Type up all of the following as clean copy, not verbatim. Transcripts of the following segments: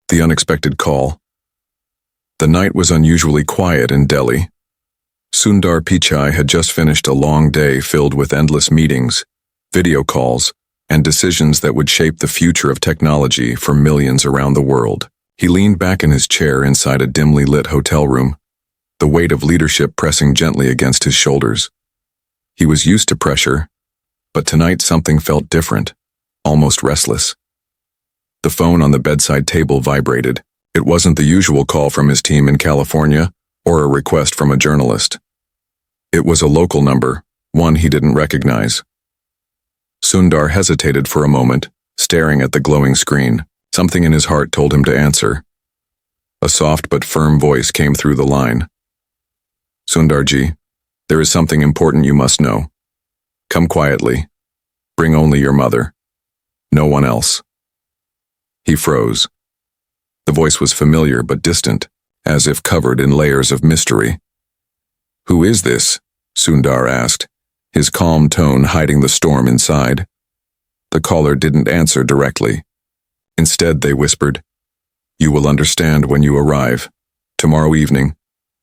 The unexpected call. The night was unusually quiet in Delhi. Sundar Pichai had just finished a long day filled with endless meetings, video calls, and decisions that would shape the future of technology for millions around the world. He leaned back in his chair inside a dimly lit hotel room, the weight of leadership pressing gently against his shoulders. He was used to pressure, but tonight something felt different, almost restless. The phone on the bedside table vibrated. It wasn't the usual call from his team in California or a request from a journalist. It was a local number, one he didn't recognize. Sundar hesitated for a moment, staring at the glowing screen. Something in his heart told him to answer. A soft but firm voice came through the line. Sundarji, there is something important you must know. Come quietly. Bring only your mother. No one else. He froze. The voice was familiar but distant, as if covered in layers of mystery. Who is this? Sundar asked, his calm tone hiding the storm inside. The caller didn't answer directly. Instead, they whispered, "You will understand when you arrive. Tomorrow evening,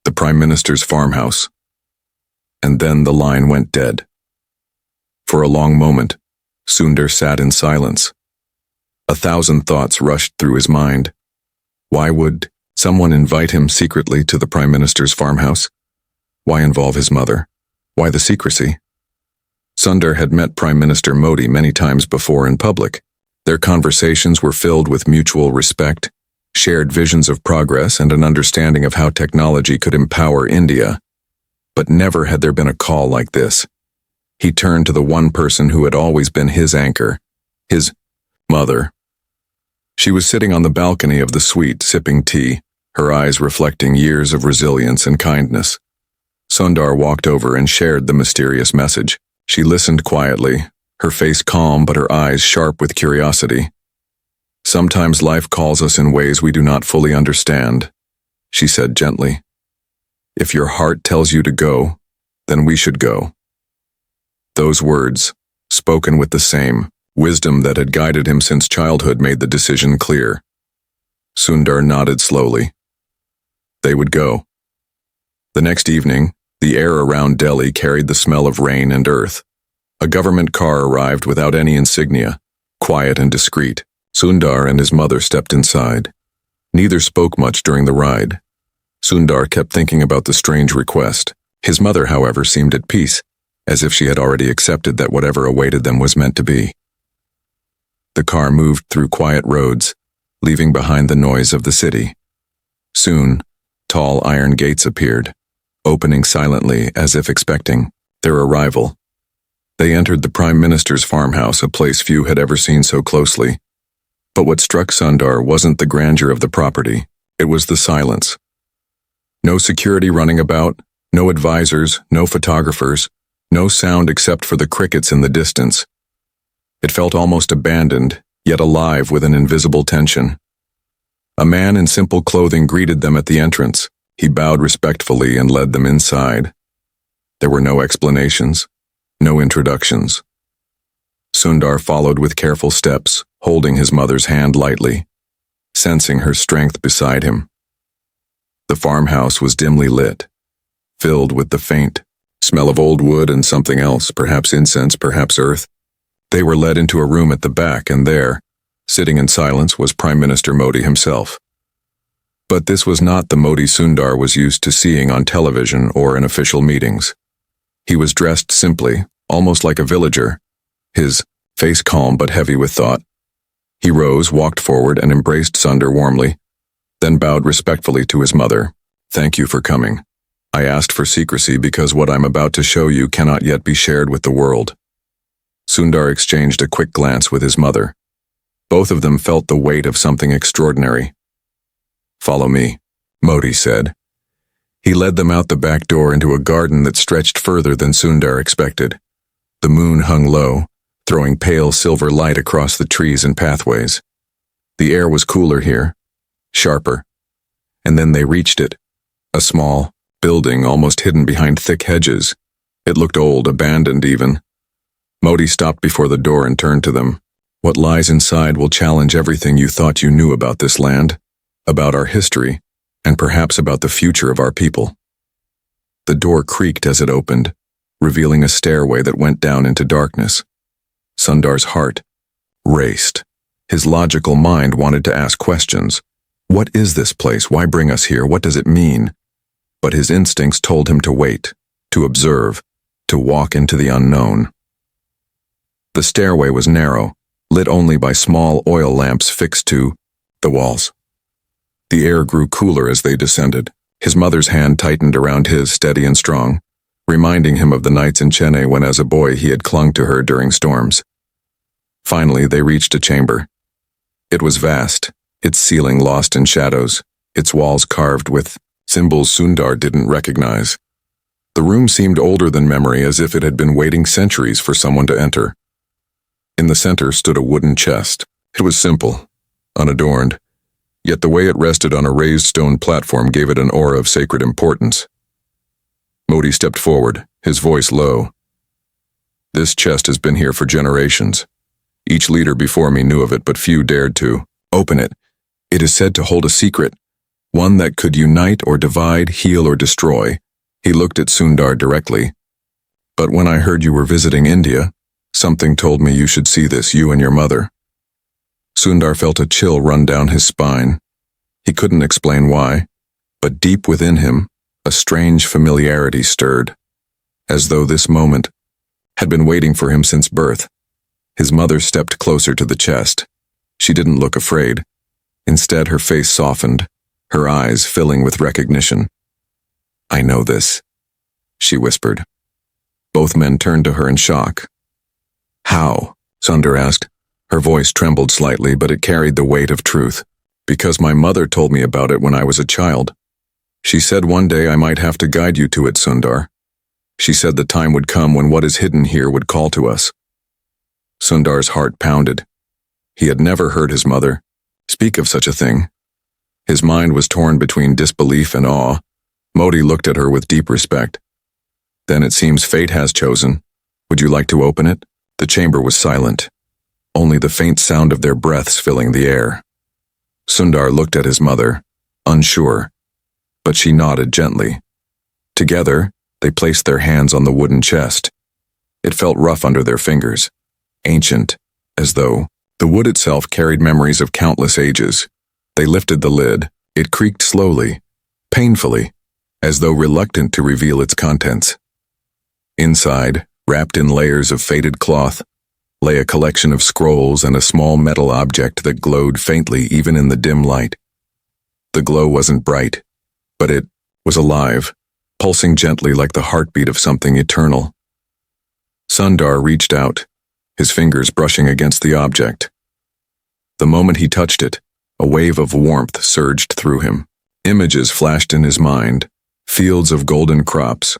the Prime Minister's farmhouse." And then the line went dead. For a long moment, Sundar sat in silence. 1,000 thoughts rushed through his mind. Why would someone invite him secretly to the Prime Minister's farmhouse? Why involve his mother? Why the secrecy? Sundar had met Prime Minister Modi many times before in public. Their conversations were filled with mutual respect, shared visions of progress, and an understanding of how technology could empower India. But never had there been a call like this. He turned to the one person who had always been his anchor, his mother. She was sitting on the balcony of the suite sipping tea, her eyes reflecting years of resilience and kindness. Sundar walked over and shared the mysterious message. She listened quietly, her face calm but her eyes sharp with curiosity. Sometimes life calls us in ways we do not fully understand, she said gently. If your heart tells you to go, then we should go. Those words, spoken with the same wisdom that had guided him since childhood, made the decision clear. Sundar nodded slowly. They would go. The next evening, the air around Delhi carried the smell of rain and earth. A government car arrived without any insignia, quiet and discreet. Sundar and his mother stepped inside. Neither spoke much during the ride. Sundar kept thinking about the strange request. His mother, however, seemed at peace, as if she had already accepted that whatever awaited them was meant to be. The car moved through quiet roads, leaving behind the noise of the city. Soon, tall iron gates appeared, opening silently as if expecting their arrival. They entered the Prime Minister's farmhouse, a place few had ever seen so closely. But what struck Sundar wasn't the grandeur of the property, it was the silence. No security running about, no advisors, no photographers, no sound except for the crickets in the distance. It felt almost abandoned, yet alive with an invisible tension. A man in simple clothing greeted them at the entrance. He bowed respectfully and led them inside. There were no explanations, no introductions. Sundar followed with careful steps, holding his mother's hand lightly, sensing her strength beside him. The farmhouse was dimly lit, filled with the faint smell of old wood and something else, perhaps incense, perhaps earth. They were led into a room at the back, and there, sitting in silence, was Prime Minister Modi himself. But this was not the Modi Sundar was used to seeing on television or in official meetings. He was dressed simply, almost like a villager, his face calm but heavy with thought. He rose, walked forward, and embraced Sundar warmly, then bowed respectfully to his mother. "Thank you for coming. I asked for secrecy because what I'm about to show you cannot yet be shared with the world." Sundar exchanged a quick glance with his mother. Both of them felt the weight of something extraordinary. "Follow me," Modi said. He led them out the back door into a garden that stretched further than Sundar expected. The moon hung low, throwing pale silver light across the trees and pathways. The air was cooler here, sharper. And then they reached it, a small building almost hidden behind thick hedges. It looked old, abandoned even. Modi stopped before the door and turned to them. "What lies inside will challenge everything you thought you knew about this land," about our history, and perhaps about the future of our people. The door creaked as it opened, revealing a stairway that went down into darkness. Sundar's heart raced. His logical mind wanted to ask questions. What is this place? Why bring us here? What does it mean? But his instincts told him to wait, to observe, to walk into the unknown. The stairway was narrow, lit only by small oil lamps fixed to the walls. The air grew cooler as they descended. His mother's hand tightened around his, steady and strong, reminding him of the nights in Chennai when as a boy he had clung to her during storms. Finally, they reached a chamber. It was vast, its ceiling lost in shadows, its walls carved with symbols Sundar didn't recognize. The room seemed older than memory, as if it had been waiting centuries for someone to enter. In the center stood a wooden chest. It was simple, unadorned, yet the way it rested on a raised stone platform gave it an aura of sacred importance. Modi stepped forward, his voice low. This chest has been here for generations. Each leader before me knew of it, but few dared to open it. It is said to hold a secret, one that could unite or divide, heal or destroy. He looked at Sundar directly. But when I heard you were visiting India, something told me you should see this, you and your mother. Sundar felt a chill run down his spine. He couldn't explain why, but deep within him, a strange familiarity stirred, as though this moment had been waiting for him since birth. His mother stepped closer to the chest. She didn't look afraid. Instead, her face softened, her eyes filling with recognition. I know this, she whispered. Both men turned to her in shock. How? Sundar asked. Her voice trembled slightly, but it carried the weight of truth. Because my mother told me about it when I was a child. She said one day I might have to guide you to it, Sundar. She said the time would come when what is hidden here would call to us. Sundar's heart pounded. He had never heard his mother speak of such a thing. His mind was torn between disbelief and awe. Modi looked at her with deep respect. Then it seems fate has chosen. Would you like to open it? The chamber was silent, only the faint sound of their breaths filling the air. Sundar looked at his mother, unsure, but she nodded gently. Together, they placed their hands on the wooden chest. It felt rough under their fingers, ancient, as though the wood itself carried memories of countless ages. They lifted the lid. It creaked slowly, painfully, as though reluctant to reveal its contents. Inside, wrapped in layers of faded cloth, lay a collection of scrolls and a small metal object that glowed faintly even in the dim light. The glow wasn't bright, but it was alive, pulsing gently like the heartbeat of something eternal. Sundar reached out, his fingers brushing against the object. The moment he touched it, a wave of warmth surged through him. Images flashed in his mind, fields of golden crops,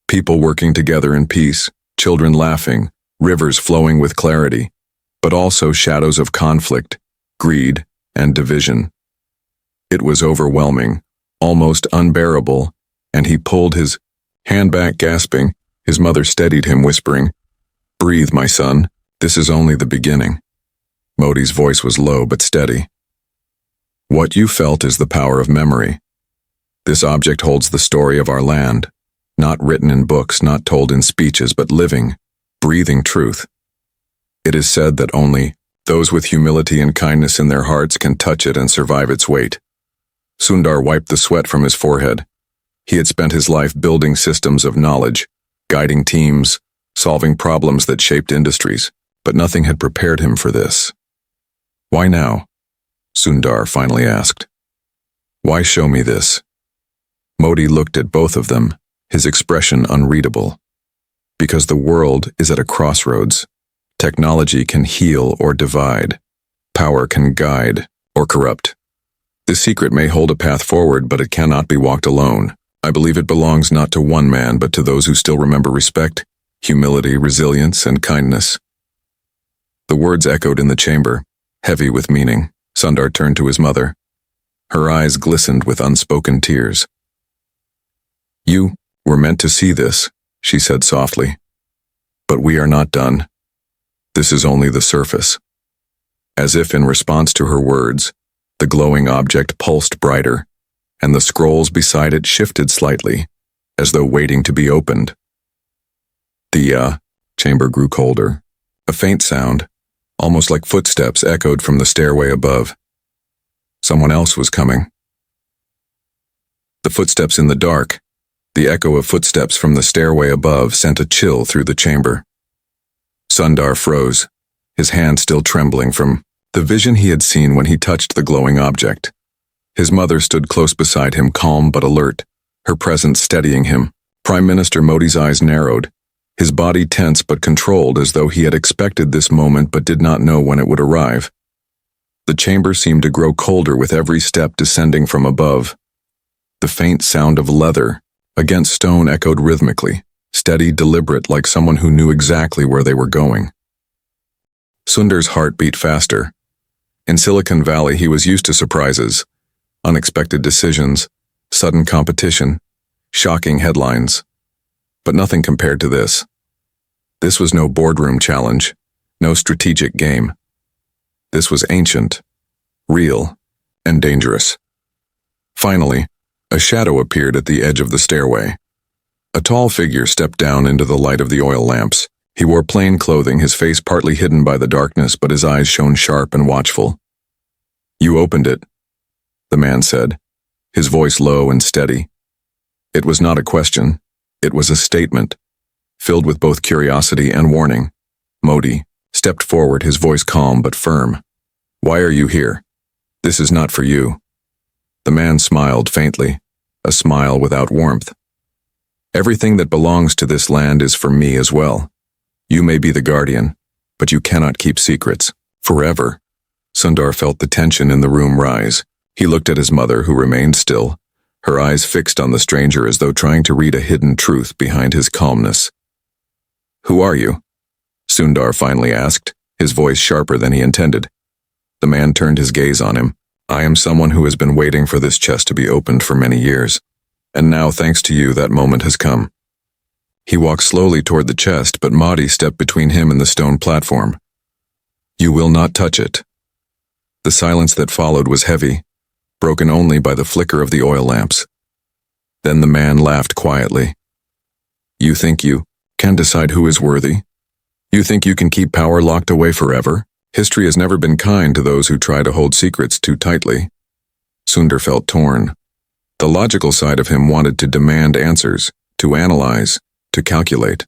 people working together in peace, children laughing, rivers flowing with clarity, but also shadows of conflict, greed, and division. It was overwhelming, almost unbearable, and he pulled his hand back, gasping. His mother steadied him, whispering, "Breathe, my son, this is only the beginning." Modi's voice was low but steady. What you felt is the power of memory. This object holds the story of our land, not written in books, not told in speeches, but living, breathing truth. It is said that only those with humility and kindness in their hearts can touch it and survive its weight. Sundar wiped the sweat from his forehead. He had spent his life building systems of knowledge, guiding teams, solving problems that shaped industries, but nothing had prepared him for this. Why now? Sundar finally asked. Why show me this? Modi looked at both of them, his expression unreadable. Because the world is at a crossroads. Technology can heal or divide. Power can guide or corrupt. This secret may hold a path forward, but it cannot be walked alone. I believe it belongs not to one man, but to those who still remember respect, humility, resilience, and kindness. The words echoed in the chamber, heavy with meaning. Sundar turned to his mother. Her eyes glistened with unspoken tears. You were meant to see this, she said softly. But we are not done. This is only the surface. As if in response to her words, The glowing object pulsed brighter, and the scrolls beside it shifted slightly, as though waiting to be opened. The chamber grew colder. A faint sound, almost like footsteps, echoed from the stairway above. Someone else was coming. The footsteps in the dark, the echo of footsteps from the stairway above sent a chill through the chamber. Sundar froze, his hand still trembling from the vision he had seen when he touched the glowing object. His mother stood close beside him, calm but alert, her presence steadying him. Prime Minister Modi's eyes narrowed, his body tense but controlled, as though he had expected this moment but did not know when it would arrive. The chamber seemed to grow colder with every step descending from above. The faint sound of leather against stone echoed rhythmically, steady, deliberate, like someone who knew exactly where they were going. Sundar's heart beat faster. In Silicon Valley, he was used to surprises, unexpected decisions, sudden competition, shocking headlines. But nothing compared to this. This was no boardroom challenge, no strategic game. This was ancient, real, and dangerous. Finally, a shadow appeared at the edge of the stairway. A tall figure stepped down into the light of the oil lamps. He wore plain clothing, his face partly hidden by the darkness, but his eyes shone sharp and watchful. "You opened it," the man said, his voice low and steady. It was not a question. It was a statement, filled with both curiosity and warning. Modi stepped forward, his voice calm but firm. "Why are you here? This is not for you." The man smiled faintly, a smile without warmth. "Everything that belongs to this land is for me as well. You may be the guardian, but you cannot keep secrets forever." Sundar felt the tension in the room rise. He looked at his mother, who remained still, her eyes fixed on the stranger as though trying to read a hidden truth behind his calmness. "Who are you?" Sundar finally asked, his voice sharper than he intended. The man turned his gaze on him. "I am someone who has been waiting for this chest to be opened for many years, and now, thanks to you, that moment has come." He walked slowly toward the chest, but Modi stepped between him and the stone platform. "You will not touch it." The silence that followed was heavy, broken only by the flicker of the oil lamps. Then the man laughed quietly. "You think you can decide who is worthy? You think you can keep power locked away forever? History has never been kind to those who try to hold secrets too tightly." Sundar felt torn. The logical side of him wanted to demand answers, to analyze, to calculate.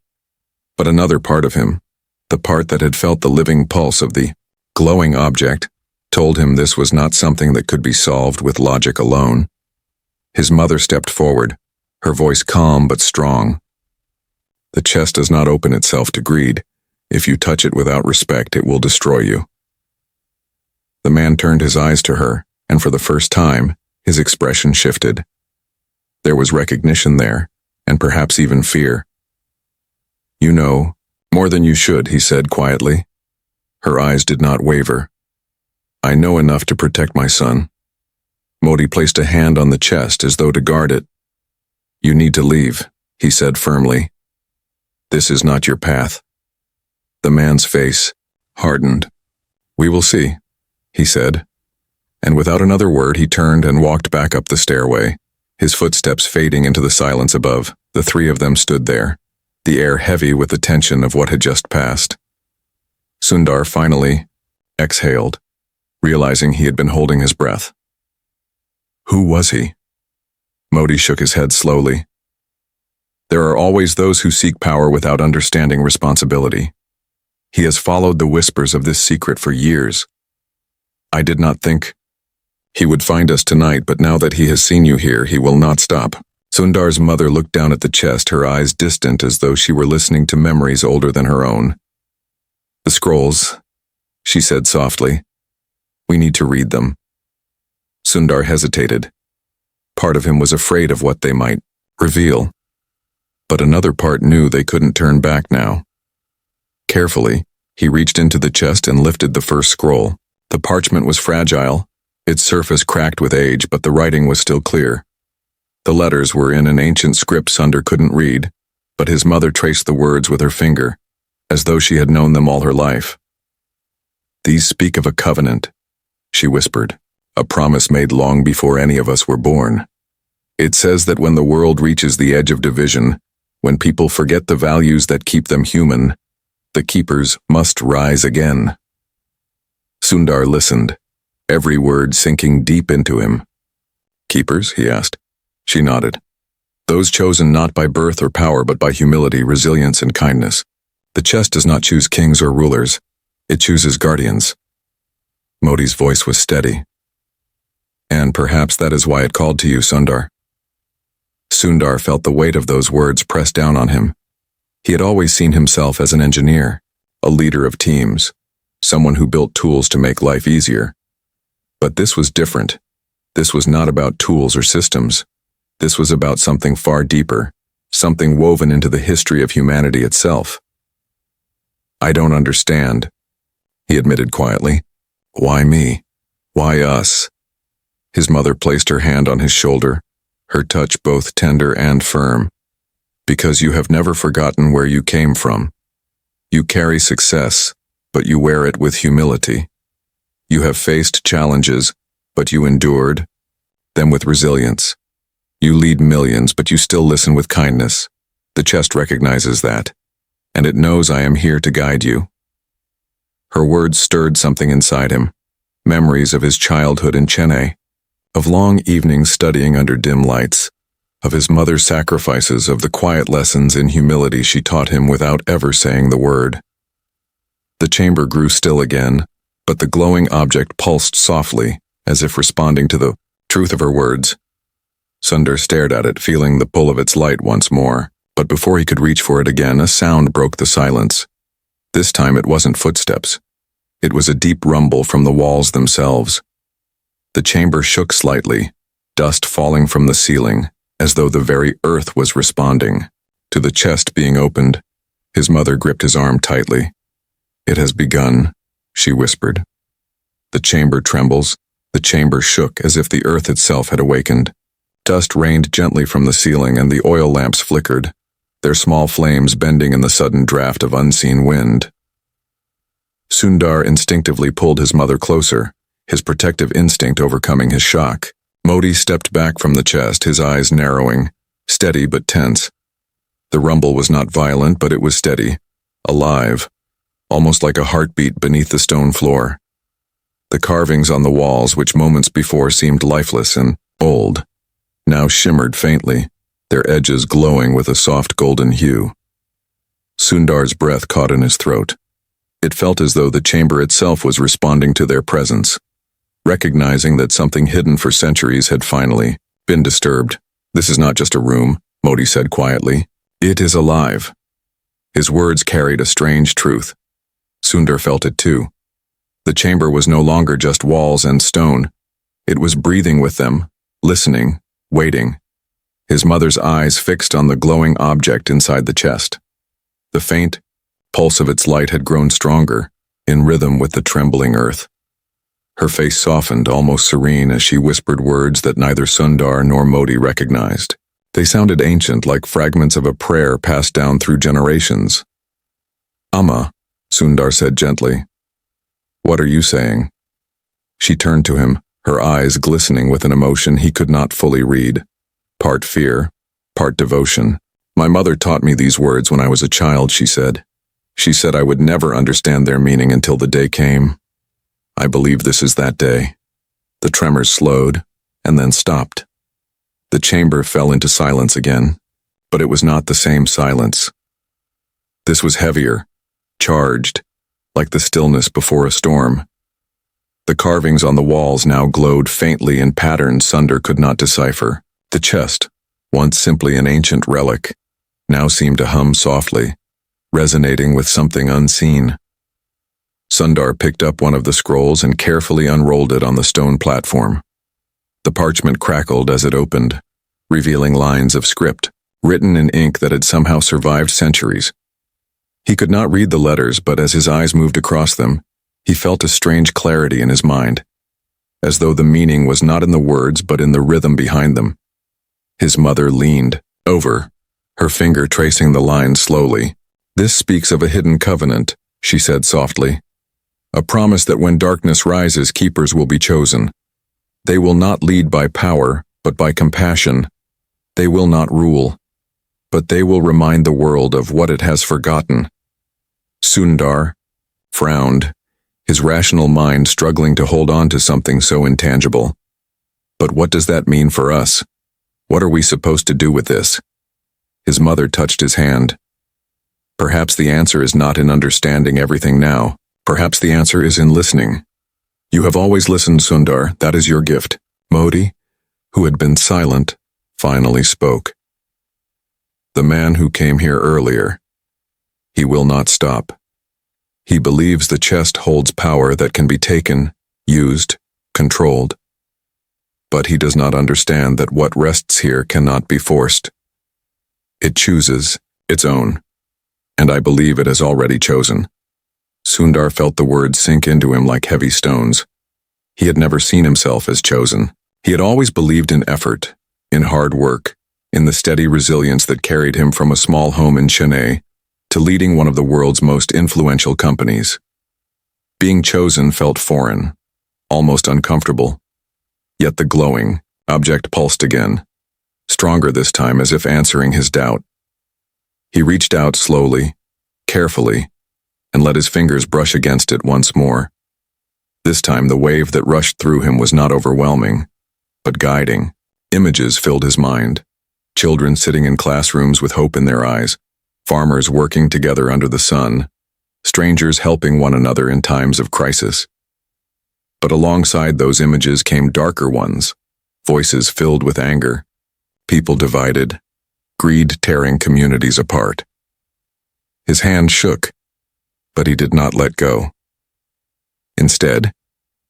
But another part of him, the part that had felt the living pulse of the glowing object, told him this was not something that could be solved with logic alone. His mother stepped forward, her voice calm but strong. "The chest does not open itself to greed. If you touch it without respect, it will destroy you." The man turned his eyes to her, and for the first time, his expression shifted. There was recognition there, and perhaps even fear. "You know more than you should," he said quietly. Her eyes did not waver. "I know enough to protect my son." Modi placed a hand on the chest as though to guard it. "You need to leave," he said firmly. "This is not your path." The man's face hardened. "We will see," he said. And without another word, he turned and walked back up the stairway, his footsteps fading into the silence above. The three of them stood there, the air heavy with the tension of what had just passed. Sundar finally exhaled, realizing he had been holding his breath. Who was he? Modi shook his head slowly. There are always those who seek power without understanding responsibility. He has followed the whispers of this secret for years. I did not think he would find us tonight, but now that he has seen you here, he will not stop. Sundar's mother looked down at the chest, her eyes distant as though she were listening to memories older than her own. The scrolls, she said softly. We need to read them. Sundar hesitated. Part of him was afraid of what they might reveal, but another part knew they couldn't turn back now. Carefully, he reached into the chest and lifted the first scroll. The parchment was fragile, its surface cracked with age, but the writing was still clear. The letters were in an ancient script Sundar couldn't read, but his mother traced the words with her finger, as though she had known them all her life. These speak of a covenant, she whispered, a promise made long before any of us were born. It says that when the world reaches the edge of division, when people forget the values that keep them human, the keepers must rise again. Sundar listened, every word sinking deep into him. Keepers? He asked. She nodded. Those chosen not by birth or power but by humility, resilience, and kindness. The chest does not choose kings or rulers. It chooses guardians. Modi's voice was steady. And perhaps that is why it called to you, Sundar. Sundar felt the weight of those words press down on him. He had always seen himself as an engineer, a leader of teams, someone who built tools to make life easier. But this was different. This was not about tools or systems. This was about something far deeper, something woven into the history of humanity itself. I don't understand, he admitted quietly. Why me? Why us? His mother placed her hand on his shoulder, her touch both tender and firm. Because you have never forgotten where you came from. You carry success, but you wear it with humility. You have faced challenges, but you endured them with resilience. You lead millions, but you still listen with kindness. The chest recognizes that, and it knows I am here to guide you. Her words stirred something inside him, memories of his childhood in Chennai, of long evenings studying under dim lights, of his mother's sacrifices, of the quiet lessons in humility she taught him without ever saying the word. The chamber grew still again, but the glowing object pulsed softly, as if responding to the truth of her words. Sundar stared at it, feeling the pull of its light once more, but before he could reach for it again, a sound broke the silence. This time it wasn't footsteps. It was a deep rumble from the walls themselves. The chamber shook slightly, dust falling from the ceiling, as though the very earth was responding. To the chest being opened, his mother gripped his arm tightly. It has begun, she whispered. The chamber trembles, the chamber shook as if the earth itself had awakened. Dust rained gently from the ceiling and the oil lamps flickered, their small flames bending in the sudden draft of unseen wind. Sundar instinctively pulled his mother closer, his protective instinct overcoming his shock. Modi stepped back from the chest, his eyes narrowing, steady but tense. The rumble was not violent, but it was steady, alive, almost like a heartbeat beneath the stone floor. The carvings on the walls, which moments before seemed lifeless and old, now shimmered faintly, their edges glowing with a soft golden hue. Sundar's breath caught in his throat. It felt as though the chamber itself was responding to their presence, recognizing that something hidden for centuries had finally been disturbed. This is not just a room, Modi said quietly. It is alive. His words carried a strange truth. Sundar felt it too. The chamber was no longer just walls and stone. It was breathing with them, listening, waiting. His mother's eyes fixed on the glowing object inside the chest. The faint pulse of its light had grown stronger, in rhythm with the trembling earth. Her face softened, almost serene, as she whispered words that neither Sundar nor Modi recognized. They sounded ancient, like fragments of a prayer passed down through generations. Amma, Sundar said gently. What are you saying? She turned to him, her eyes glistening with an emotion he could not fully read. Part fear, part devotion. My mother taught me these words when I was a child, she said. She said I would never understand their meaning until the day came. I believe this is that day. The tremors slowed, and then stopped. The chamber fell into silence again, but it was not the same silence. This was heavier, charged, like the stillness before a storm. The carvings on the walls now glowed faintly in patterns Sundar could not decipher. The chest, once simply an ancient relic, now seemed to hum softly, resonating with something unseen. Sundar picked up one of the scrolls and carefully unrolled it on the stone platform. The parchment crackled as it opened, revealing lines of script, written in ink that had somehow survived centuries. He could not read the letters, but as his eyes moved across them, he felt a strange clarity in his mind, as though the meaning was not in the words but in the rhythm behind them. His mother leaned over, her finger tracing the lines slowly. This speaks of a hidden covenant, she said softly. A promise that when darkness rises, keepers will be chosen. They will not lead by power, but by compassion. They will not rule, but they will remind the world of what it has forgotten. Sundar frowned, his rational mind struggling to hold on to something so intangible. But what does that mean for us? What are we supposed to do with this? His mother touched his hand. Perhaps the answer is not in understanding everything now. Perhaps the answer is in listening. You have always listened, Sundar. That is your gift. Modi, who had been silent, finally spoke. The man who came here earlier. He will not stop. He believes the chest holds power that can be taken, used, controlled. But he does not understand that what rests here cannot be forced. It chooses its own, and I believe it has already chosen. Sundar felt the words sink into him like heavy stones. He had never seen himself as chosen. He had always believed in effort, in hard work, in the steady resilience that carried him from a small home in Chennai to leading one of the world's most influential companies. Being chosen felt foreign, almost uncomfortable. Yet the glowing object pulsed again, stronger this time as if answering his doubt. He reached out slowly, carefully, and let his fingers brush against it once more. This time the wave that rushed through him was not overwhelming, but guiding. Images filled his mind. Children sitting in classrooms with hope in their eyes, farmers working together under the sun, strangers helping one another in times of crisis. But alongside those images came darker ones, voices filled with anger, people divided, greed tearing communities apart. His hand shook, but he did not let go. Instead,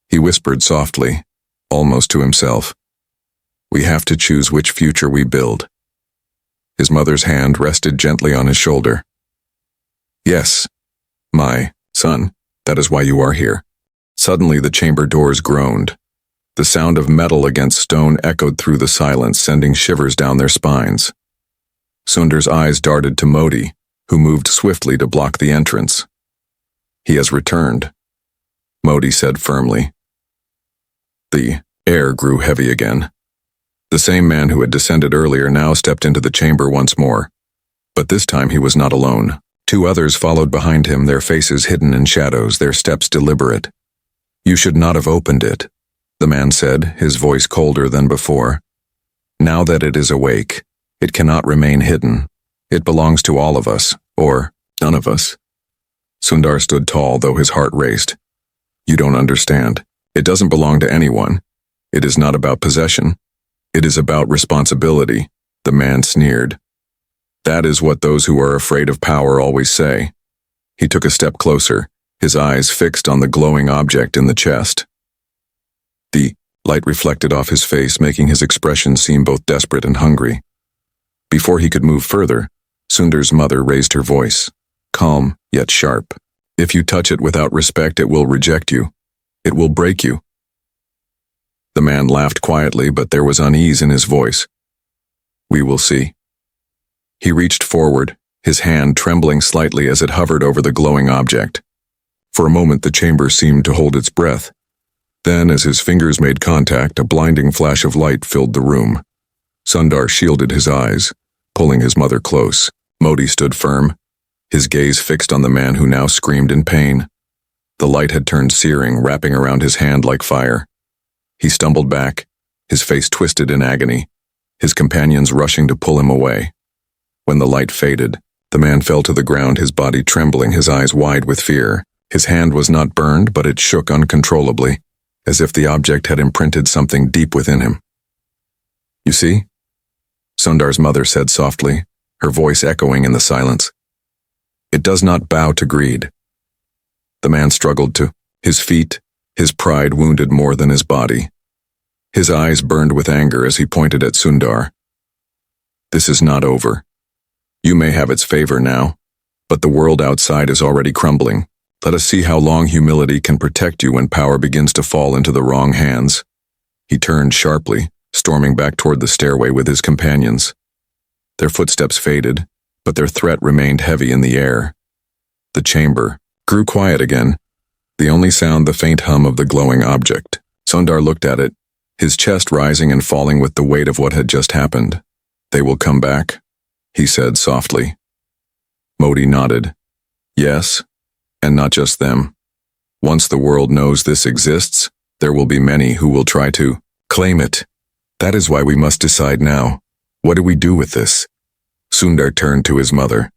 he whispered softly, almost to himself, "We have to choose which future we build." His mother's hand rested gently on his shoulder. "Yes, my son, that is why you are here." Suddenly the chamber doors groaned. The sound of metal against stone echoed through the silence, sending shivers down their spines. Sundar's eyes darted to Modi, who moved swiftly to block the entrance. "He has returned," Modi said firmly. The air grew heavy again. The same man who had descended earlier now stepped into the chamber once more. But this time he was not alone. Two others followed behind him, their faces hidden in shadows, their steps deliberate. "You should not have opened it," the man said, his voice colder than before. "Now that it is awake, it cannot remain hidden. It belongs to all of us, or none of us." Sundar stood tall, though his heart raced. "You don't understand. It doesn't belong to anyone. It is not about possession. It is about responsibility," the man sneered. "That is what those who are afraid of power always say." He took a step closer, his eyes fixed on the glowing object in the chest. The light reflected off his face, making his expression seem both desperate and hungry. Before he could move further, Sundar's mother raised her voice, calm yet sharp. "If you touch it without respect, it will reject you. It will break you." The man laughed quietly, but there was unease in his voice. "We will see." He reached forward, his hand trembling slightly as it hovered over the glowing object. For a moment the chamber seemed to hold its breath. Then, as his fingers made contact, a blinding flash of light filled the room. Sundar shielded his eyes, pulling his mother close. Modi stood firm, his gaze fixed on the man who now screamed in pain. The light had turned searing, wrapping around his hand like fire. He stumbled back, his face twisted in agony, his companions rushing to pull him away. When the light faded, the man fell to the ground, his body trembling, his eyes wide with fear. His hand was not burned, but it shook uncontrollably, as if the object had imprinted something deep within him. "You see?" Sundar's mother said softly, her voice echoing in the silence. "It does not bow to greed." The man struggled to his feet, his pride wounded more than his body. His eyes burned with anger as he pointed at Sundar. "This is not over. You may have its favor now, but the world outside is already crumbling. Let us see how long humility can protect you when power begins to fall into the wrong hands." He turned sharply, storming back toward the stairway with his companions. Their footsteps faded, but their threat remained heavy in the air. The chamber grew quiet again, the only sound the faint hum of the glowing object. Sundar looked at it, his chest rising and falling with the weight of what had just happened. "They will come back?" he said softly. Modi nodded. "Yes, and not just them. Once the world knows this exists, there will be many who will try to claim it. That is why we must decide now. What do we do with this?" Sundar turned to his mother.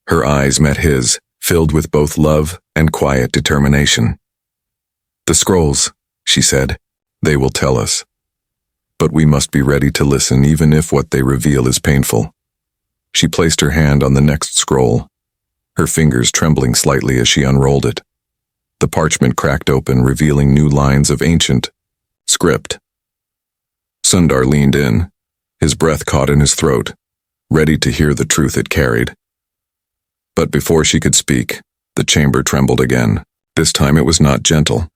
Her eyes met his, filled with both love and quiet determination. "The scrolls," she said, "they will tell us. But we must be ready to listen even if what they reveal is painful." She placed her hand on the next scroll, her fingers trembling slightly as she unrolled it. The parchment cracked open, revealing new lines of ancient script. Sundar leaned in, his breath caught in his throat, ready to hear the truth it carried. But before she could speak, the chamber trembled again. This time it was not gentle.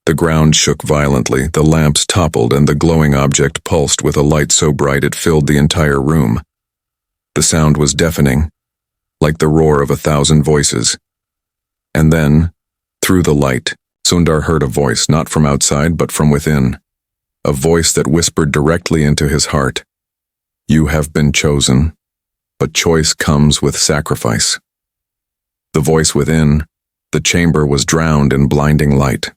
The ground shook violently, the lamps toppled, and the glowing object pulsed with a light so bright it filled the entire room. The sound was deafening, like the roar of 1,000 voices. And then, through the light, Sundar heard a voice not from outside but from within, a voice that whispered directly into his heart. "You have been chosen, but choice comes with sacrifice." The voice within, the chamber was drowned in blinding light.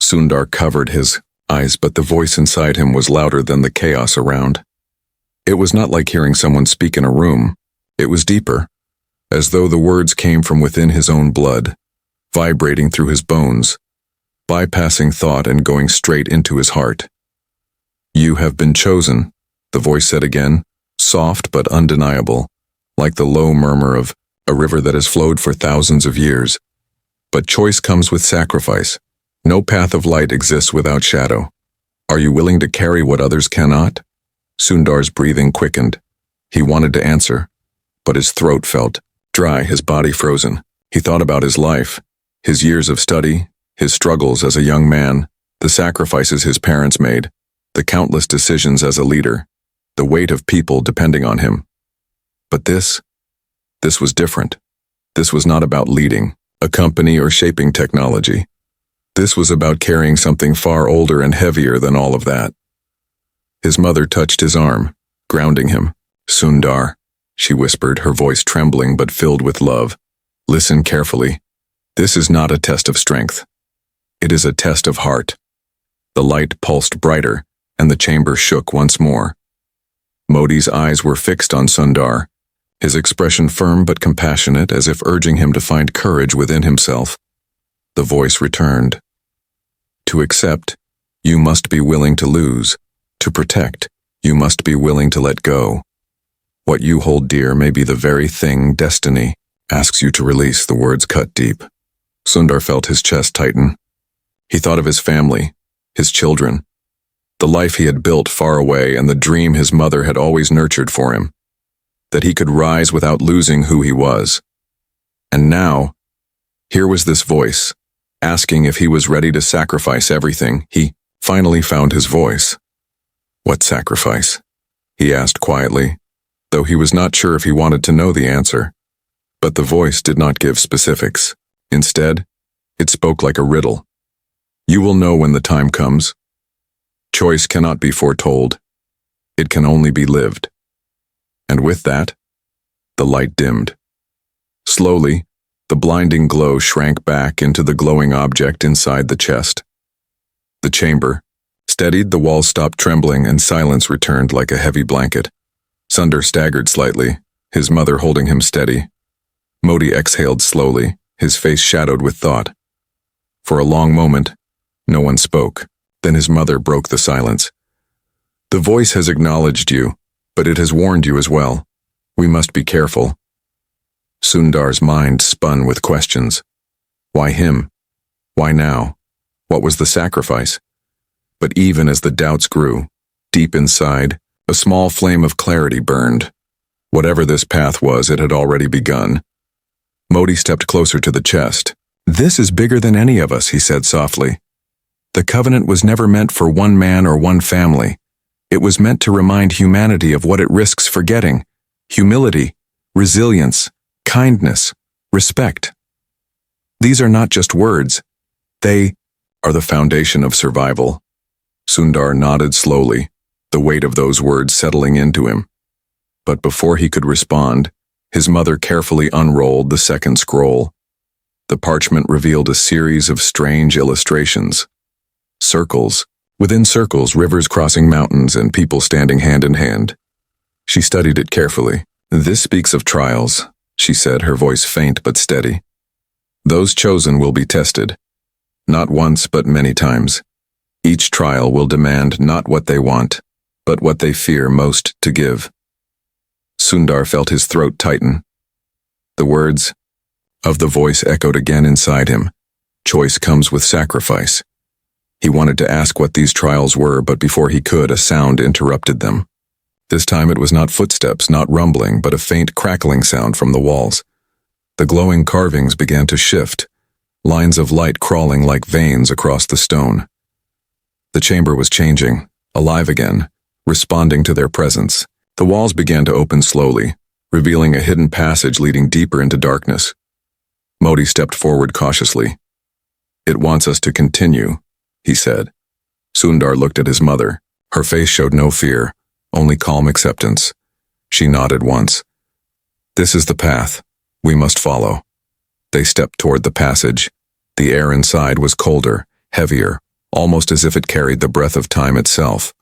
Sundar covered his eyes, but the voice inside him was louder than the chaos around. It was not like hearing someone speak in a room. It was deeper, as though the words came from within his own blood, vibrating through his bones, bypassing thought and going straight into his heart. "You have been chosen," the voice said again, soft but undeniable, like the low murmur of a river that has flowed for thousands of years. "But choice comes with sacrifice. No path of light exists without shadow. Are you willing to carry what others cannot?" Sundar's breathing quickened. He wanted to answer, but his throat felt dry, his body frozen. He thought about his life, his years of study, his struggles as a young man, the sacrifices his parents made, the countless decisions as a leader, the weight of people depending on him. But this was different. This was not about leading a company or shaping technology. This was about carrying something far older and heavier than all of that. His mother touched his arm, grounding him. "Sundar," she whispered, her voice trembling but filled with love. "Listen carefully. This is not a test of strength. It is a test of heart." The light pulsed brighter, and the chamber shook once more. Modi's eyes were fixed on Sundar, his expression firm but compassionate, as if urging him to find courage within himself. The voice returned. "To accept, you must be willing to lose. To protect, you must be willing to let go. What you hold dear may be the very thing destiny asks you to release." The words cut deep. Sundar felt his chest tighten. He thought of his family, his children, the life he had built far away, and the dream his mother had always nurtured for him, that he could rise without losing who he was. And now, here was this voice, asking if he was ready to sacrifice everything. He finally found his voice. "What sacrifice?" he asked quietly, though he was not sure if he wanted to know the answer. But the voice did not give specifics. Instead, it spoke like a riddle. "You will know when the time comes. Choice cannot be foretold. It can only be lived." And with that, the light dimmed. Slowly, the blinding glow shrank back into the glowing object inside the chest. The chamber steadied, the walls stopped trembling, and silence returned like a heavy blanket. Sundar staggered slightly, his mother holding him steady. Modi exhaled slowly, his face shadowed with thought. For a long moment, no one spoke. Then his mother broke the silence. "The voice has acknowledged you, but it has warned you as well. We must be careful." Sundar's mind spun with questions. Why him? Why now? What was the sacrifice? But even as the doubts grew, deep inside, a small flame of clarity burned. Whatever this path was, it had already begun. Modi stepped closer to the chest. "This is bigger than any of us," he said softly. "The covenant was never meant for one man or one family. It was meant to remind humanity of what it risks forgetting: humility, resilience, kindness, respect. These are not just words. They are the foundation of survival." Sundar nodded slowly, the weight of those words settling into him. But before he could respond, his mother carefully unrolled the second scroll. The parchment revealed a series of strange illustrations. Circles. Within circles, rivers crossing mountains and people standing hand in hand. She studied it carefully. "This speaks of trials," she said, her voice faint but steady. "Those chosen will be tested. Not once, but many times. Each trial will demand not what they want, but what they fear most to give." Sundar felt his throat tighten. The words of the voice echoed again inside him. Choice comes with sacrifice. He wanted to ask what these trials were, but before he could, a sound interrupted them. This time it was not footsteps, not rumbling, but a faint crackling sound from the walls. The glowing carvings began to shift, lines of light crawling like veins across the stone. The chamber was changing, alive again, responding to their presence. The walls began to open slowly, revealing a hidden passage leading deeper into darkness. Moti stepped forward cautiously. "It wants us to continue," he said. Sundar looked at his mother. Her face showed no fear, only calm acceptance. She nodded once. "This is the path. We must follow." They stepped toward the passage. The air inside was colder, heavier, almost as if it carried the breath of time itself.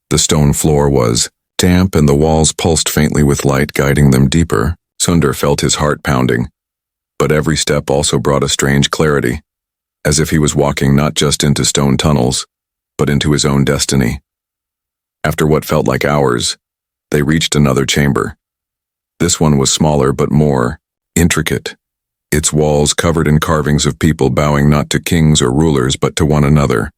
The stone floor was damp and the walls pulsed faintly with light, guiding them deeper. Sundar felt his heart pounding. But every step also brought a strange clarity, as if he was walking not just into stone tunnels, but into his own destiny. After what felt like hours, they reached another chamber. This one was smaller but more intricate, its walls covered in carvings of people bowing not to kings or rulers but to one another.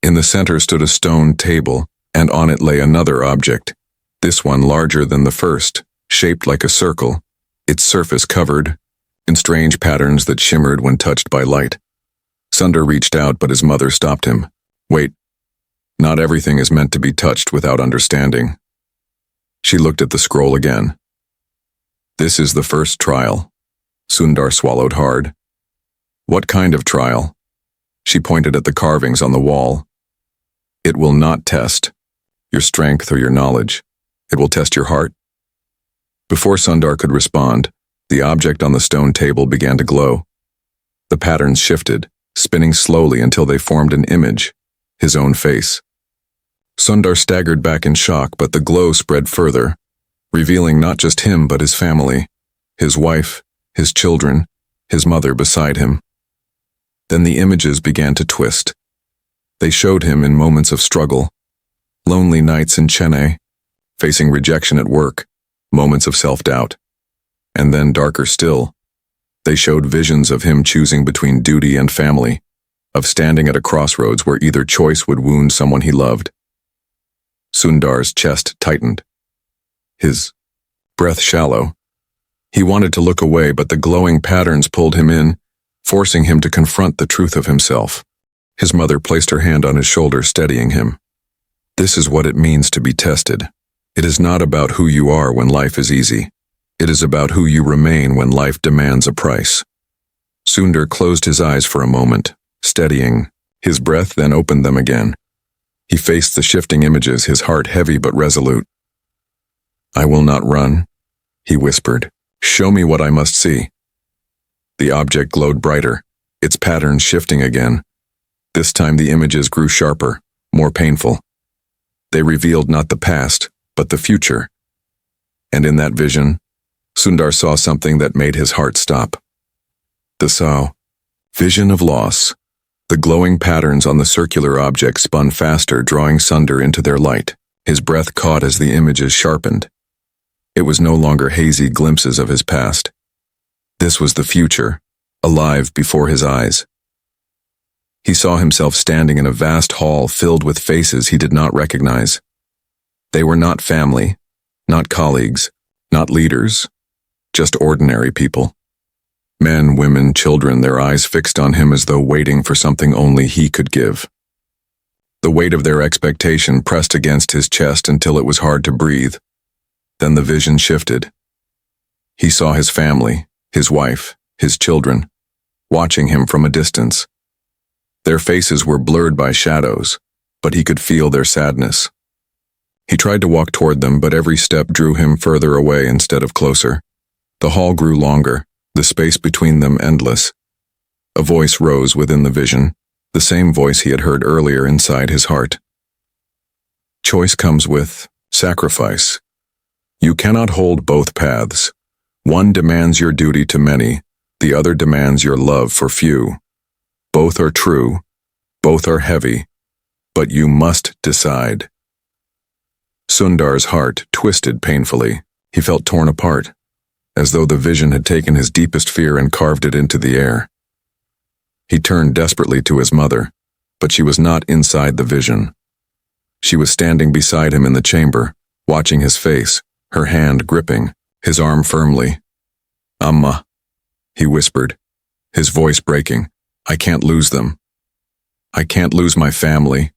In the center stood a stone table, and on it lay another object, this one larger than the first, shaped like a circle, its surface covered in strange patterns that shimmered when touched by light. Sundar reached out, but his mother stopped him. "Wait. Not everything is meant to be touched without understanding." She looked at the scroll again. "This is the first trial." Sundar swallowed hard. "What kind of trial?" She pointed at the carvings on the wall. "It will not test your strength or your knowledge. It will test your heart." Before Sundar could respond, the object on the stone table began to glow. The patterns shifted, spinning slowly until they formed an image, his own face. Sundar staggered back in shock, but the glow spread further, revealing not just him but his family, his wife, his children, his mother beside him. Then the images began to twist. They showed him in moments of struggle, lonely nights in Chennai, facing rejection at work, moments of self-doubt. And then, darker still, they showed visions of him choosing between duty and family, of standing at a crossroads where either choice would wound someone he loved. Sundar's chest tightened, his breath shallow. He wanted to look away, but the glowing patterns pulled him in, forcing him to confront the truth of himself. His mother placed her hand on his shoulder, steadying him. "This is what it means to be tested. It is not about who you are when life is easy. It is about who you remain when life demands a price." Sundar closed his eyes for a moment, steadying. His breath then opened them again. He faced the shifting images, his heart heavy but resolute. "I will not run," he whispered. "Show me what I must see." The object glowed brighter, its patterns shifting again. This time the images grew sharper, more painful. They revealed not the past, but the future. And in that vision, Sundar saw something that made his heart stop. The vision of loss. The glowing patterns on the circular object spun faster, drawing Sundar into their light. His breath caught as the images sharpened. It was no longer hazy glimpses of his past. This was the future, alive before his eyes. He saw himself standing in a vast hall filled with faces he did not recognize. They were not family, not colleagues, not leaders, just ordinary people. Men, women, children, their eyes fixed on him as though waiting for something only he could give. The weight of their expectation pressed against his chest until it was hard to breathe. Then the vision shifted. He saw his family, his wife, his children, watching him from a distance. Their faces were blurred by shadows, but he could feel their sadness. He tried to walk toward them, but every step drew him further away instead of closer. The hall grew longer, the space between them endless. A voice rose within the vision, the same voice he had heard earlier inside his heart. Choice comes with sacrifice. You cannot hold both paths. One demands your duty to many, the other demands your love for few. Both are true, both are heavy, but you must decide. Sundar's heart twisted painfully. He felt torn apart, as though the vision had taken his deepest fear and carved it into the air. He turned desperately to his mother, but she was not inside the vision. She was standing beside him in the chamber, watching his face, her hand gripping, his arm firmly. "Amma," he whispered, his voice breaking. "I can't lose them. I can't lose my family."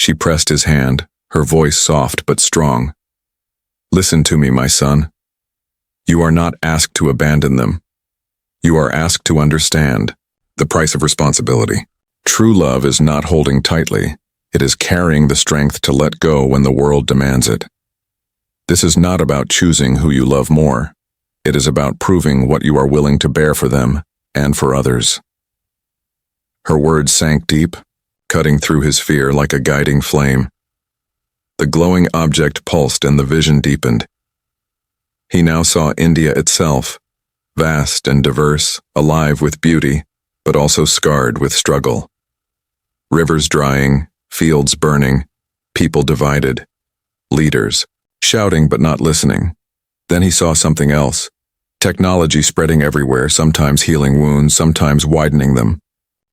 She pressed his hand, her voice soft but strong. "Listen to me, my son. You are not asked to abandon them. You are asked to understand the price of responsibility. True love is not holding tightly. It is carrying the strength to let go when the world demands it. This is not about choosing who you love more. It is about proving what you are willing to bear for them and for others." Her words sank deep, cutting through his fear like a guiding flame. The glowing object pulsed and the vision deepened. He now saw India itself, vast and diverse, alive with beauty, but also scarred with struggle. Rivers drying, fields burning, people divided, leaders shouting but not listening. Then he saw something else. Technology spreading everywhere, sometimes healing wounds, sometimes widening them.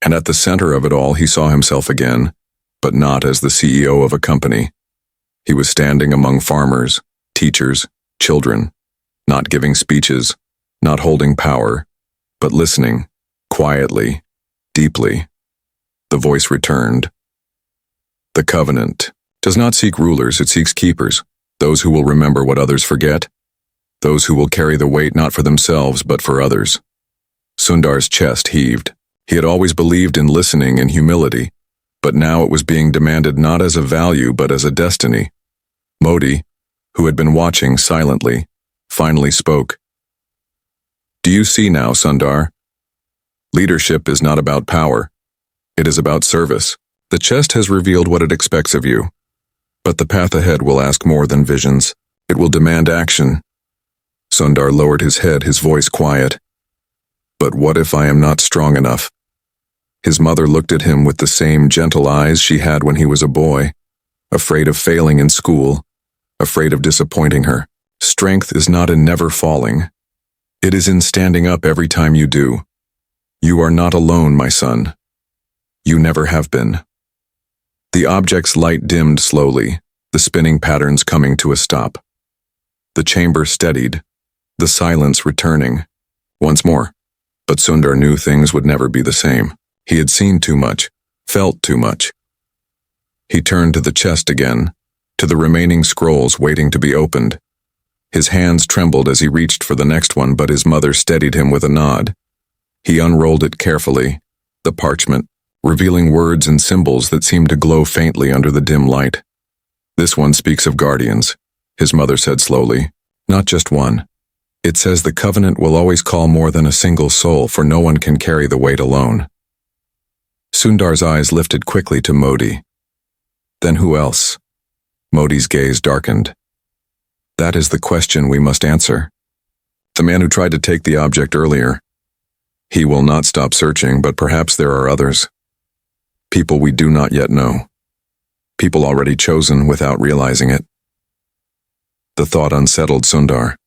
And at the center of it all, he saw himself again, but not as the CEO of a company. He was standing among farmers, teachers, children, not giving speeches, not holding power, but listening, quietly, deeply. The voice returned. The covenant does not seek rulers, it seeks keepers, those who will remember what others forget, those who will carry the weight not for themselves but for others. Sundar's chest heaved. He had always believed in listening and humility, but now it was being demanded not as a value but as a destiny. Modi, who had been watching silently, finally spoke. "Do you see now, Sundar? Leadership is not about power. It is about service. The chest has revealed what it expects of you, but the path ahead will ask more than visions. It will demand action." Sundar lowered his head, his voice quiet. "But what if I am not strong enough?" His mother looked at him with the same gentle eyes she had when he was a boy, afraid of failing in school, afraid of disappointing her. Strength is not in never falling. It is in standing up every time you do. You are not alone, my son. You never have been. The object's light dimmed slowly, the spinning patterns coming to a stop. The chamber steadied, the silence returning. Once more. But Sundar knew things would never be the same. He had seen too much, felt too much. He turned to the chest again, to the remaining scrolls waiting to be opened. His hands trembled as he reached for the next one, but his mother steadied him with a nod. He unrolled it carefully, the parchment, revealing words and symbols that seemed to glow faintly under the dim light. "This one speaks of guardians," his mother said slowly. "Not just one. It says the covenant will always call more than a single soul, for no one can carry the weight alone." Sundar's eyes lifted quickly to Modi. "Then who else?" Modi's gaze darkened. "That is the question we must answer. The man who tried to take the object earlier. He will not stop searching, but perhaps there are others. People we do not yet know. People already chosen without realizing it." The thought unsettled Sundar.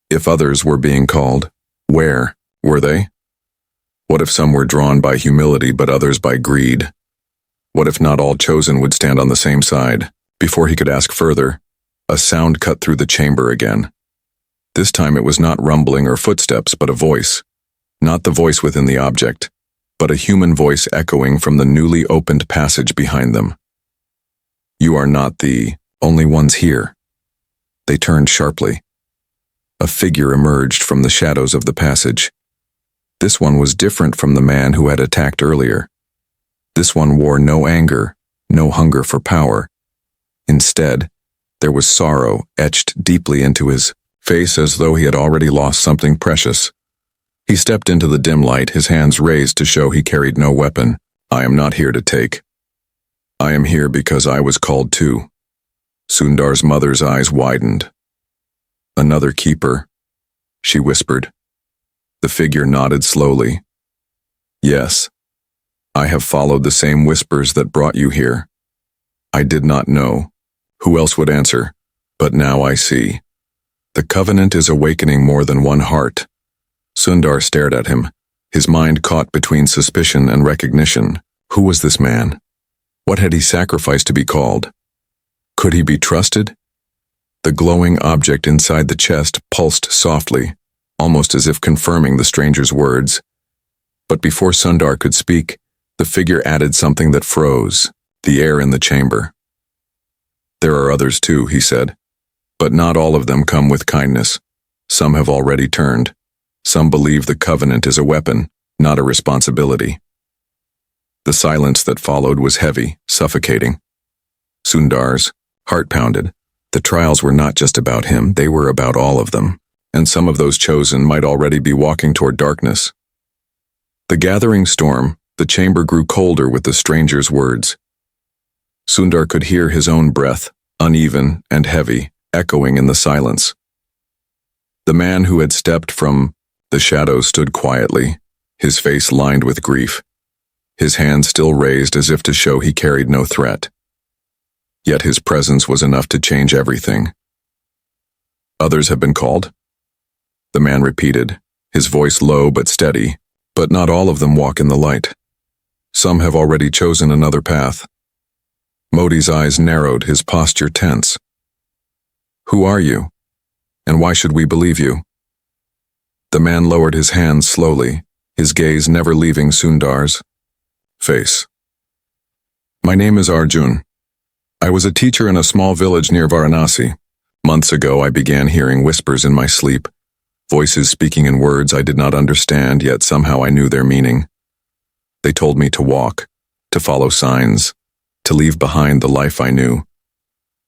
If others were being called, where were they? What if some were drawn by humility but others by greed? What if not all chosen would stand on the same side? Before he could ask further, a sound cut through the chamber again. This time it was not rumbling or footsteps, but a voice. Not the voice within the object, but a human voice echoing from the newly opened passage behind them. "You are not the only ones here." They turned sharply. A figure emerged from the shadows of the passage. This one was different from the man who had attacked earlier. This one wore no anger, no hunger for power. Instead, there was sorrow etched deeply into his face as though he had already lost something precious. He stepped into the dim light, his hands raised to show he carried no weapon. I am not here to take. I am here because I was called to. Sundar's mother's eyes widened. Another keeper, she whispered. The figure nodded slowly. Yes, I have followed the same whispers that brought you here. I did not know. Who else would answer? But now I see. The covenant is awakening more than one heart. Sundar stared at him, his mind caught between suspicion and recognition. Who was this man? What had he sacrificed to be called? Could he be trusted? The glowing object inside the chest pulsed softly, almost as if confirming the stranger's words. But before Sundar could speak, the figure added something that froze the air in the chamber. There are others too, he said, but not all of them come with kindness. Some have already turned. Some believe the covenant is a weapon, not a responsibility. The silence that followed was heavy, suffocating. Sundar's heart pounded. The trials were not just about him, they were about all of them, and some of those chosen might already be walking toward darkness. The gathering storm, the chamber grew colder with the stranger's words. Sundar could hear his own breath, uneven and heavy, echoing in the silence. The man who had stepped from the shadows stood quietly, his face lined with grief, his hand still raised as if to show he carried no threat. Yet his presence was enough to change everything. Others have been called? The man repeated, his voice low but steady, but not all of them walk in the light. Some have already chosen another path. Modi's eyes narrowed, his posture tense. Who are you? And why should we believe you? The man lowered his hands slowly, his gaze never leaving Sundar's face. My name is Arjun. I was a teacher in a small village near Varanasi. Months ago, I began hearing whispers in my sleep, voices speaking in words I did not understand, yet somehow I knew their meaning. They told me to walk, to follow signs, to leave behind the life I knew.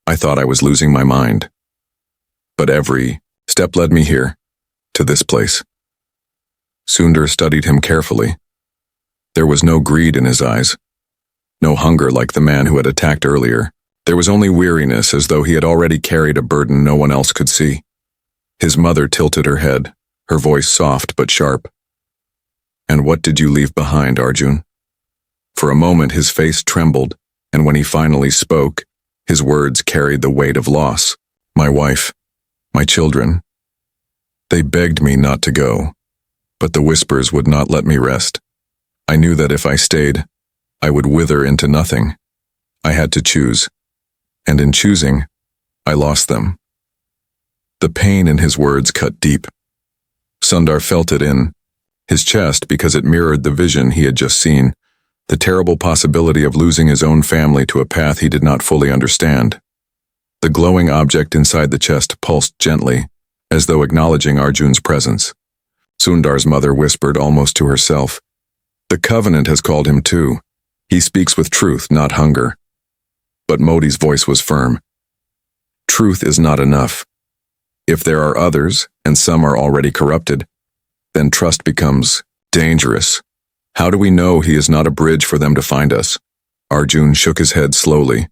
I thought I was losing my mind. But every step led me here, to this place. Sundar studied him carefully. There was no greed in his eyes, no hunger like the man who had attacked earlier. There was only weariness, as though he had already carried a burden no one else could see. His mother tilted her head, her voice soft but sharp. And what did you leave behind, Arjun? For a moment his face trembled, and when he finally spoke, his words carried the weight of loss. My wife, my children. They begged me not to go, but the whispers would not let me rest. I knew that if I stayed, I would wither into nothing. I had to choose, and in choosing, I lost them. The pain in his words cut deep. Sundar felt it in his chest because it mirrored the vision he had just seen, the terrible possibility of losing his own family to a path he did not fully understand. The glowing object inside the chest pulsed gently, as though acknowledging Arjun's presence. Sundar's mother whispered almost to herself, "The covenant has called him too. He speaks with truth, not hunger." But Modi's voice was firm. Truth is not enough. If there are others, and some are already corrupted, then trust becomes dangerous. How do we know he is not a bridge for them to find us? Arjun shook his head slowly.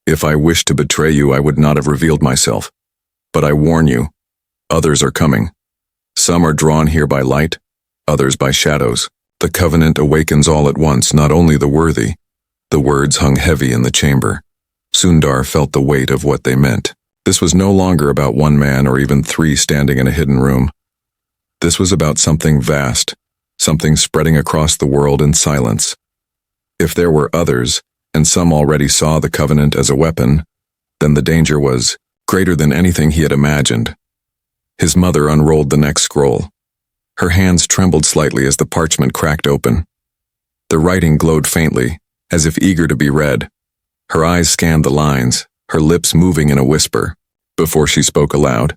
If I wished to betray you, I would not have revealed myself. But I warn you, others are coming. Some are drawn here by light, others by shadows. The covenant awakens all at once, not only the worthy. The words hung heavy in the chamber. Sundar felt the weight of what they meant. This was no longer about one man or even three standing in a hidden room. This was about something vast, something spreading across the world in silence. If there were others, and some already saw the covenant as a weapon, then the danger was greater than anything he had imagined. His mother unrolled the next scroll. Her hands trembled slightly as the parchment cracked open. The writing glowed faintly, as if eager to be read. Her eyes scanned the lines, her lips moving in a whisper. Before she spoke aloud,